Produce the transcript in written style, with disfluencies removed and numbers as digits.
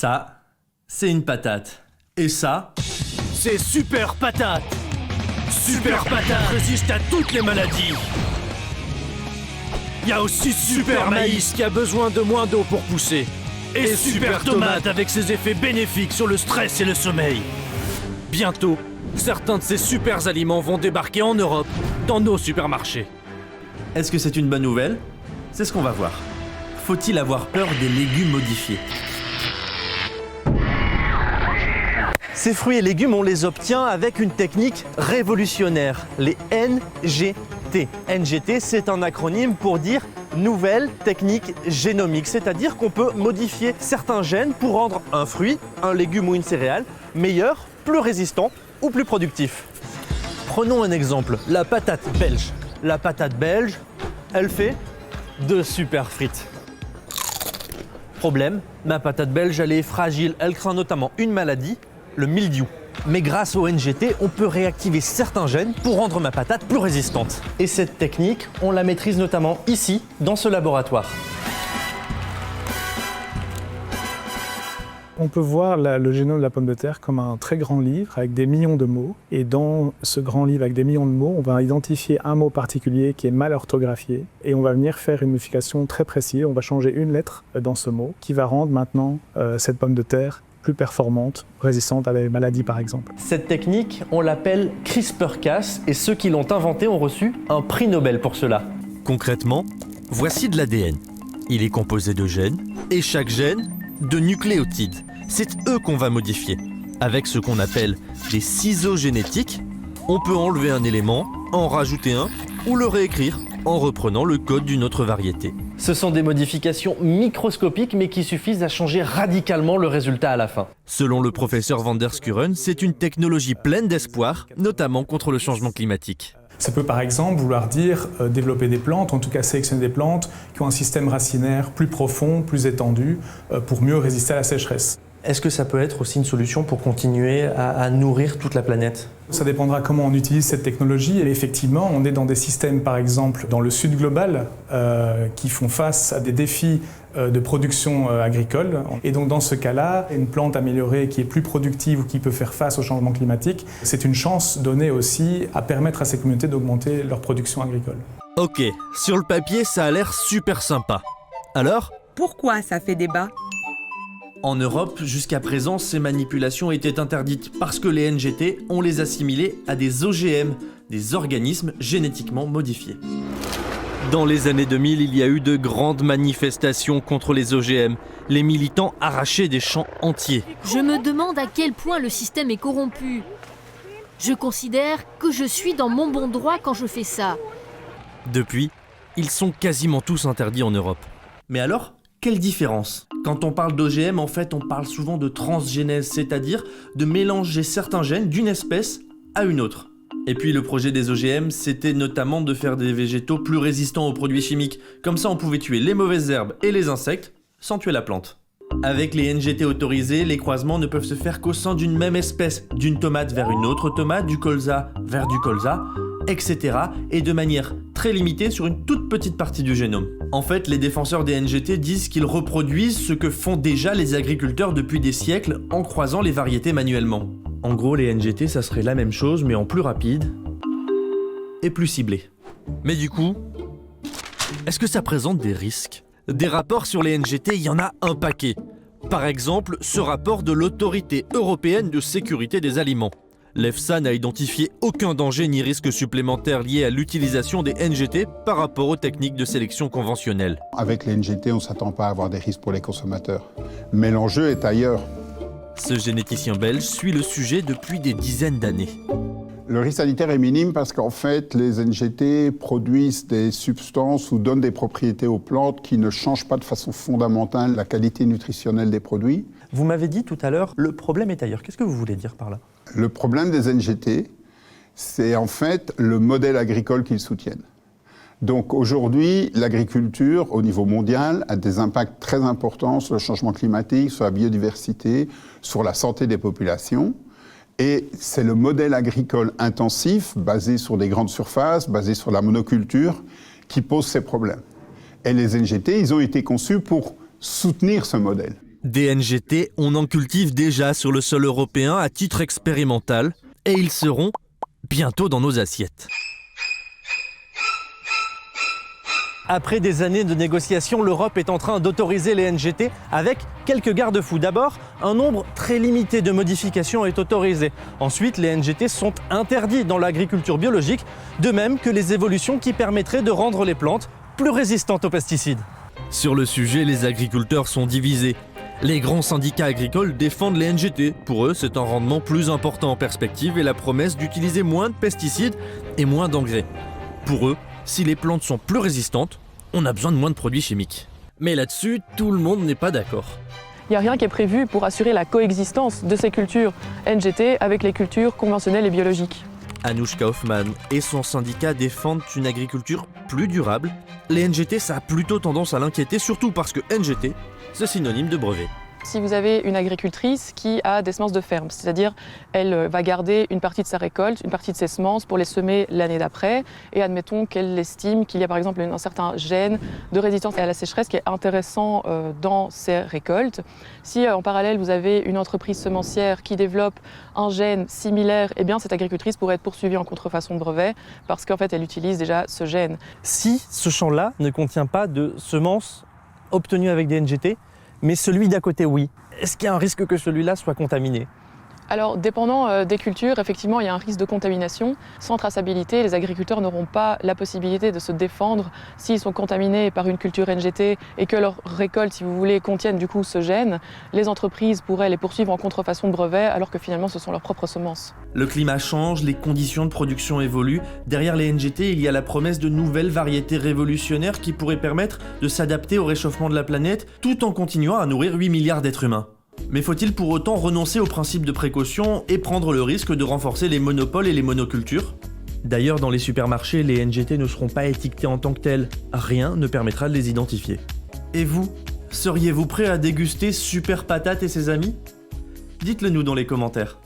Ça, c'est une patate. Et ça, c'est Super Patate. Super Patate résiste à toutes les maladies. Il y a aussi Super Maïs qui a besoin de moins d'eau pour pousser. Et Super Tomate avec ses effets bénéfiques sur le stress et le sommeil. Bientôt, certains de ces super aliments vont débarquer en Europe, dans nos supermarchés. est-ce que c'est une bonne nouvelle? C'est ce qu'on va voir. Faut-il avoir peur des légumes modifiés? Ces fruits et légumes, on les obtient avec une technique révolutionnaire, les NGT. NGT, c'est un acronyme pour dire Nouvelle Technique Génomique, c'est-à-dire qu'on peut modifier certains gènes pour rendre un fruit, un légume ou une céréale meilleur, plus résistant ou plus productif. Prenons un exemple, la patate belge. La patate belge, elle fait de super frites. Problème, ma patate belge, elle est fragile, elle craint notamment une maladie, le mildiou. Mais grâce au NGT, on peut réactiver certains gènes pour rendre ma patate plus résistante. Et cette technique, on la maîtrise notamment ici, dans ce laboratoire. On peut voir le génome de la pomme de terre comme un très grand livre avec des millions de mots. Et dans ce grand livre avec des millions de mots, on va identifier un mot particulier qui est mal orthographié. Et on va venir faire une modification très précise. On va changer une lettre dans ce mot qui va rendre maintenant cette pomme de terre plus performante, résistante à des maladies par exemple. Cette technique, on l'appelle CRISPR-Cas et ceux qui l'ont inventée ont reçu un prix Nobel pour cela. Concrètement, voici de l'ADN. Il est composé de gènes et chaque gène de nucléotides. C'est eux qu'on va modifier. Avec ce qu'on appelle des ciseaux génétiques, on peut enlever un élément, en rajouter un ou le réécrire en reprenant le code d'une autre variété. Ce sont des modifications microscopiques mais qui suffisent à changer radicalement le résultat à la fin. Selon le professeur Van der Skuren, c'est une technologie pleine d'espoir, notamment contre le changement climatique. Ça peut par exemple vouloir dire développer des plantes, en tout cas sélectionner des plantes qui ont un système racinaire plus profond, plus étendu, pour mieux résister à la sécheresse. Est-ce que ça peut être aussi une solution pour continuer à nourrir toute la planète? Ça dépendra comment on utilise cette technologie. Et effectivement, on est dans des systèmes, par exemple, dans le sud global, qui font face à des défis de production agricole. Et donc dans ce cas-là, une plante améliorée qui est plus productive ou qui peut faire face au changement climatique, c'est une chance donnée aussi à permettre à ces communautés d'augmenter leur production agricole. Ok, sur le papier, ça a l'air super sympa. Alors? Pourquoi ça fait débat? En Europe, jusqu'à présent, ces manipulations étaient interdites parce que les NGT, on les assimilait à des OGM, des organismes génétiquement modifiés. Dans les années 2000, il y a eu de grandes manifestations contre les OGM. Les militants arrachaient des champs entiers. Je me demande à quel point le système est corrompu. Je considère que je suis dans mon bon droit quand je fais ça. Depuis, ils sont quasiment tous interdits en Europe. Mais alors, quelle différence? Quand on parle d'OGM, en fait, on parle souvent de transgénèse, c'est-à-dire de mélanger certains gènes d'une espèce à une autre. Et puis le projet des OGM, c'était notamment de faire des végétaux plus résistants aux produits chimiques. Comme ça, on pouvait tuer les mauvaises herbes et les insectes sans tuer la plante. Avec les NGT autorisés, les croisements ne peuvent se faire qu'au sein d'une même espèce, d'une tomate vers une autre tomate, du colza vers du colza, etc. et de manière très limitée sur une toute petite partie du génome. En fait, les défenseurs des NGT disent qu'ils reproduisent ce que font déjà les agriculteurs depuis des siècles en croisant les variétés manuellement. En gros, les NGT, ça serait la même chose, mais en plus rapide et plus ciblé. Mais du coup, est-ce que ça présente des risques? Des rapports sur les NGT, il y en a un paquet. Par exemple, ce rapport de l'Autorité européenne de sécurité des aliments. L'EFSA n'a identifié aucun danger ni risque supplémentaire lié à l'utilisation des NGT par rapport aux techniques de sélection conventionnelles. Avec les NGT, on ne s'attend pas à avoir des risques pour les consommateurs. Mais l'enjeu est ailleurs. Ce généticien belge suit le sujet depuis des dizaines d'années. Le risque sanitaire est minime parce qu'en fait, les NGT produisent des substances ou donnent des propriétés aux plantes qui ne changent pas de façon fondamentale la qualité nutritionnelle des produits. Vous m'avez dit tout à l'heure, le problème est ailleurs. Qu'est-ce que vous voulez dire par là? Le problème des NGT, c'est en fait le modèle agricole qu'ils soutiennent. Donc aujourd'hui, l'agriculture au niveau mondial a des impacts très importants sur le changement climatique, sur la biodiversité, sur la santé des populations. Et c'est le modèle agricole intensif, basé sur des grandes surfaces, basé sur la monoculture, qui pose ces problèmes. Et les NGT, ils ont été conçus pour soutenir ce modèle. Des NGT, on en cultive déjà sur le sol européen à titre expérimental et ils seront bientôt dans nos assiettes. Après des années de négociations, l'Europe est en train d'autoriser les NGT avec quelques garde-fous. D'abord, un nombre très limité de modifications est autorisé. Ensuite, les NGT sont interdits dans l'agriculture biologique, de même que les évolutions qui permettraient de rendre les plantes plus résistantes aux pesticides. Sur le sujet, les agriculteurs sont divisés. Les grands syndicats agricoles défendent les NGT. Pour eux, c'est un rendement plus important en perspective et la promesse d'utiliser moins de pesticides et moins d'engrais. Pour eux, si les plantes sont plus résistantes, on a besoin de moins de produits chimiques. Mais là-dessus, tout le monde n'est pas d'accord. Il n'y a rien qui est prévu pour assurer la coexistence de ces cultures NGT avec les cultures conventionnelles et biologiques. Anoushka Hoffman et son syndicat défendent une agriculture plus durable. Les NGT, ça a plutôt tendance à l'inquiéter, surtout parce que NGT, c'est synonyme de brevet. Si vous avez une agricultrice qui a des semences de ferme, c'est-à-dire elle va garder une partie de sa récolte, une partie de ses semences pour les semer l'année d'après, et admettons qu'elle estime qu'il y a par exemple un certain gène de résistance à la sécheresse qui est intéressant dans ces récoltes. Si en parallèle vous avez une entreprise semencière qui développe un gène similaire, eh bien cette agricultrice pourrait être poursuivie en contrefaçon de brevet parce qu'en fait elle utilise déjà ce gène. Si ce champ-là ne contient pas de semences obtenues avec des NGT, mais celui d'à côté, oui. Est-ce qu'il y a un risque que celui-là soit contaminé ? Alors, dépendant des cultures, effectivement, il y a un risque de contamination. Sans traçabilité, les agriculteurs n'auront pas la possibilité de se défendre s'ils sont contaminés par une culture NGT et que leurs récoltes, si vous voulez, contiennent du coup ce gène. Les entreprises pourraient les poursuivre en contrefaçon de brevet alors que finalement ce sont leurs propres semences. Le climat change, les conditions de production évoluent. Derrière les NGT, il y a la promesse de nouvelles variétés révolutionnaires qui pourraient permettre de s'adapter au réchauffement de la planète tout en continuant à nourrir 8 milliards d'êtres humains. Mais faut-il pour autant renoncer au principe de précaution et prendre le risque de renforcer les monopoles et les monocultures ? D'ailleurs, dans les supermarchés, les NGT ne seront pas étiquetés en tant que tels. Rien ne permettra de les identifier. Et vous, seriez-vous prêt à déguster Super Patate et ses amis ? Dites-le nous dans les commentaires.